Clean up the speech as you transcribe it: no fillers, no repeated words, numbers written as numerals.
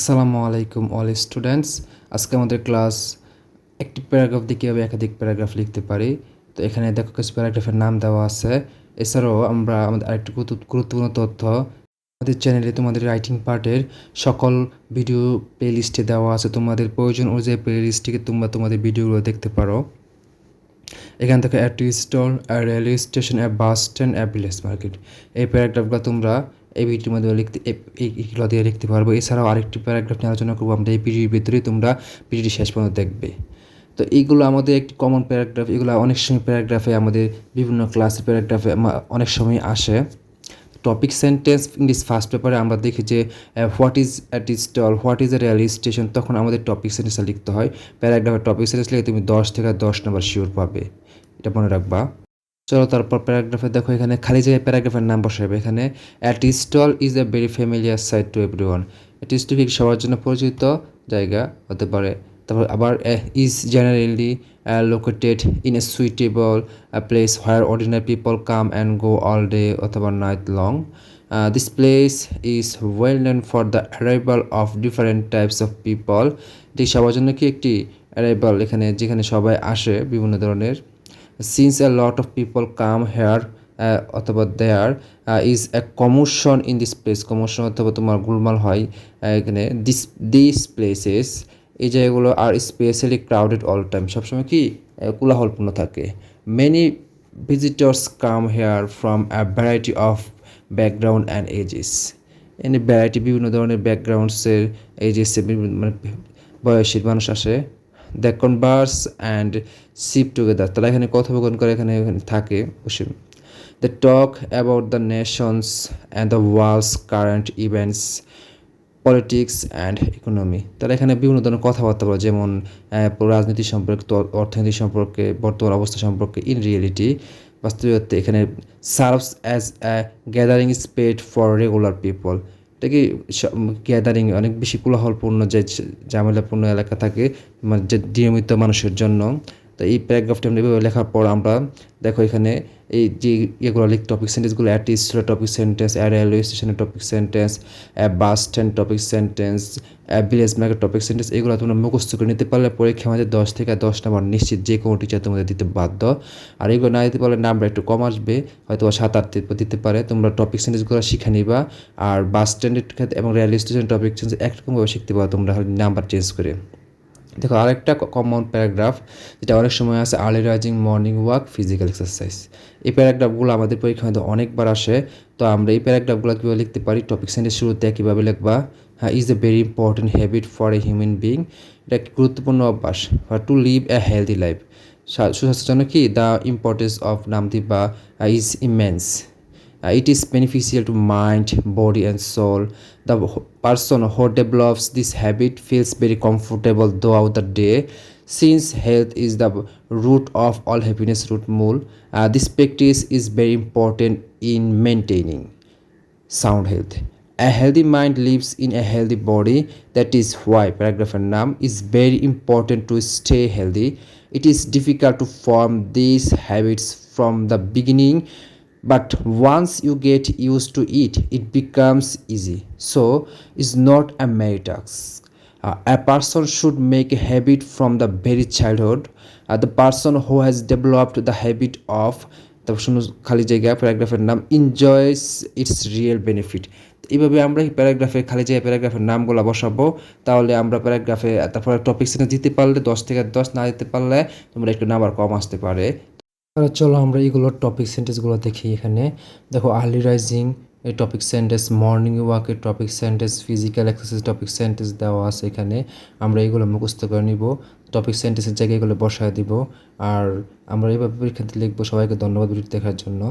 আসসালামু আলাইকুম all students. আজকে আমাদের ক্লাস একটি প্যারাগ্রাফ দিয়ে কীভাবে একাধিক প্যারাগ্রাফ লিখতে পারি। তো এখানে দেখো কিছু প্যারাগ্রাফের নাম দেওয়া আছে। এছাড়াও আমরা আমাদের আরেকটি গুরুত্বপূর্ণ তথ্য আমাদের চ্যানেলে তোমাদের রাইটিং পার্টের সকল ভিডিও প্লেলিস্টে দেওয়া আছে। তোমাদের প্রয়োজন অনুযায়ী প্লেলিস্টটিকে তোমরা তোমাদের ভিডিওগুলো দেখতে পারো। এখান থেকে a T stall, railway station, bus stand, village market, এই প্যারাগ্রাফগুলো তোমরা এই ভিডিওর মধ্যে এইগুলো দিয়ে লিখতে পারবো। এছাড়াও আরেকটি প্যারাগ্রাফ নিয়ে আলোচনা করবো আমরা এই ভিডিওর ভিতরে, তোমরা ভিডিওটি শেষ পর্যন্ত দেখবে। তো এইগুলো আমাদের একটি কমন প্যারাগ্রাফ। এগুলো অনেক সময় প্যারাগ্রাফে আমাদের বিভিন্ন ক্লাসের প্যারাগ্রাফে অনেক সময় আসে। টপিক সেন্টেন্স ইংলিশ ফার্স্ট পেপারে আমরা দেখি যে what is a T stall, what is a railway station, তখন আমাদের টপিক সেন্টেন্সটা লিখতে হয়। প্যারাগ্রাফের টপিক সেন্টেন্স লিখে তুমি 10 থেকে 10 নম্বর শিওর পাবে, এটা মনে রাখবা। চলো তারপর প্যারাগ্রাফে দেখো এখানে খালি জায়গায় প্যারাগ্রাফের নাম বসাবে। এখানে a T stall is a very familiar sight to everyone. Tea stall সবার জন্য পরিচিত জায়গা হতে পারে। তারপর আবার is generally located in a suitable place where ordinary people come and go all day অথবা night long. This place is well known for the arrival of different types of people. এটি সবার জন্য কি একটি অ্যারাইভাল, এখানে যেখানে সবাই আসে বিভিন্ন ধরনের। Since a lot of people come here অথবা there is a commotion in this place, commotion অথবা তোমার গোলমাল হয় এখানে। these places, এই জায়গাগুলো আর স্পেশালি ক্রাউডেড অল টাইম, সবসময় কি কোলাহলপূর্ণ থাকে। Many visitors come here from a variety of background and ages. এনে ভ্যারাইটি বিভিন্ন ধরনের ব্যাকগ্রাউন্ডসের এজেসের মানে বয়সের মানুষ আসে। The converse and sip together, তারা এখানে কথোপকথন করে, এখানে থাকে বসে। The talk about the nation's and the world's current events, politics and economy, তারা এখানে বিভিন্ন ধরনের কথাবার্তা বলে, যেমন রাজনীতি সম্পর্কে, অর্থনীতি সম্পর্কে, বর্তমান অবস্থা সম্পর্কে। ইন রিয়েলিটি, বাস্তবিকতে এখানে serves as a gathering spate for regular people. এটা কি গ্যাদারিং অনেক বেশি কোলাহলপূর্ণ যে ঝামেলাপূর্ণ এলাকা থাকে মানে যে নিয়মিত মানুষের জন্য। তো এই প্যারাগ্রাফটা আমরা এভাবে লেখার পর আমরা দেখো এখানে এই যে এগুলো টপিক সেন্টেন্সগুলো, অ্যাট স্কুলের টপিক সেন্টেন্স, রেলওয়ে স্টেশনের topic sentence, bus stand topic sentence, village market topic sentence, এগুলো তোমরা মুখস্থ করে নিতে পারলে পরীক্ষা আমাদের 10 থেকে 10 নম্বর নিশ্চিত যে কোনো টিচার তোমাদের দিতে বাধ্য। আর এগুলো না দিতে পারলে নাম্বার একটু কম আসবে, হয়তো 7-8 দিতে পারে। তোমরা টপিক সেন্টেন্সগুলো শিখে নিবা। আর বাস স্ট্যান্ডের ক্ষেত্রে এবং রেলওয়ে স্টেশন টপিক সেন্টেন্স একরকমভাবে শিখতে পারো তোমরা নাম্বার চেঞ্জ করে। দেখো আরেকটা কমন প্যারাগ্রাফ যেটা অনেক সময় আছে, early rising, morning walk, physical exercise. এই প্যারাগ্রাফগুলো আমাদের পরীক্ষার মধ্যে অনেকবার আসে। তো আমরা এই প্যারাগ্রাফগুলো কীভাবে লিখতে পারি, টপিক সেন্টেন্স শুরুতে কীভাবে লিখবা। হ্যাঁ, is a very important habit for a human being, এটা একটি গুরুত্বপূর্ণ অভ্যাস to live a healthy life. সুস্বাস্থ্যের জন্য কি দ্য ইম্পর্টেন্স অফ নাম দিবা is immense. It is beneficial to mind, body, and soul. The person who develops this habit feels very comfortable throughout the day. Since health is the root of all happiness, root mule, this practice is very important in maintaining sound health. A healthy mind lives in a healthy body. That is why paragraph name is very important to stay healthy. It is difficult to form these habits from the beginning, but once you get used to it, it becomes easy. So it's not a merry task. A person should make a habit from the very childhood. The person who has developed the habit of খালি জায়গা প্যারাগ্রাফের নাম enjoys it's real benefit. এইভাবে আমরা এই প্যারাগ্রাফের খালি জায়গায় প্যারাগ্রাফের নামগুলো বসাবো। তাহলে আমরা প্যারাগ্রাফে তারপরে টপিক সেন্টেন্স দিতে পারলে 10 থেকে 10, না দিতে পারলে তোমরা একটু নাম্বার কম আসতে পারে। চলো আমরা এইগুলোর টপিক সেন্টেন্সগুলো দেখি। এখানে দেখো আর্লি রাইজিং এই টপিক সেন্টেন্স, মর্নিং ওয়াকের topic sentence, physical exercise topic sentence দেওয়া আছে। এখানে আমরা এইগুলো মুখস্থ করে নিব, টপিক সেন্টেন্সের জায়গায় এগুলো বসায় দিব। আর আমরা এইভাবে পরীক্ষাতে লিখবো। সবাইকে ধন্যবাদ ভিডিওটি দেখার জন্য।